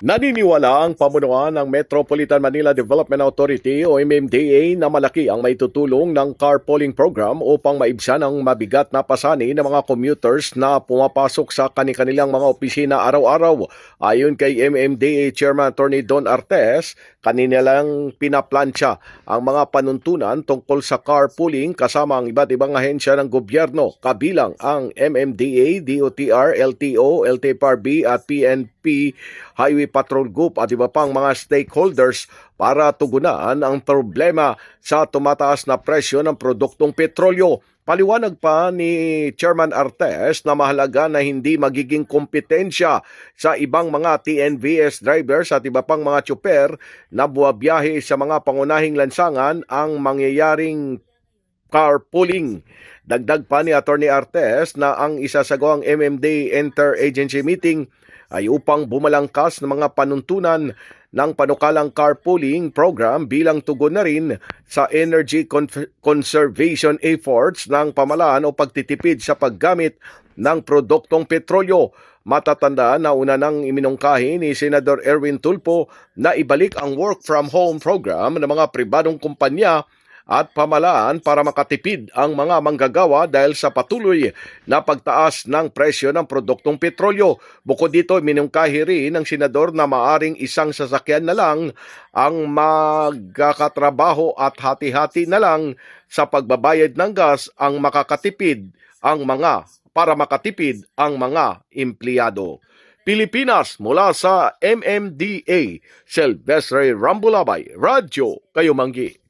Naniniwala ang pamunuan ng Metropolitan Manila Development Authority o MMDA na malaki ang maitutulong ng carpooling program upang maibsan ang mabigat na pasani ng mga commuters na pumapasok sa kanilang mga opisina araw-araw. Ayon kay MMDA Chairman Attorney Don Artes, kanina lang pinaplansya ang mga panuntunan tungkol sa carpooling kasama ang iba't ibang ahensya ng gobyerno, kabilang ang MMDA, DOTR, LTO, LTFRB at PNP Highway Patrol Group at iba pang mga stakeholders para tugunan ang problema sa tumataas na presyo ng produktong petrolyo. Paliwanag pa ni Chairman Artes na mahalaga na hindi magiging kompetensya sa ibang mga TNVS drivers at iba pang mga tsuper na buwabiyahe sa mga pangunahing lansangan ang mangyayaring carpooling. Dagdag pa ni Attorney Artes na ang isasagawang MMDA Interagency Meeting ay upang bumalangkas ng mga panuntunan ng panukalang carpooling program bilang tugon na rin sa energy conservation efforts ng pamahalaan o pagtitipid sa paggamit ng produktong petrolyo. Matatandaan na una nang iminungkahi ni Senador Erwin Tulfo na ibalik ang work from home program ng mga pribadong kumpanya at pamahalaan para makatipid ang mga manggagawa dahil sa patuloy na pagtaas ng presyo ng produktong petrolyo. Bukod dito, minungkahi rin ng senador na maaring isang sasakyan na lang ang magkakatrabaho at hati-hati na lang sa pagbabayad ng gas ang makakatipid ang mga empleyado. Pilipinas mula sa MMDA, Silvestre Rambulabay, Radyo Kayumanggi.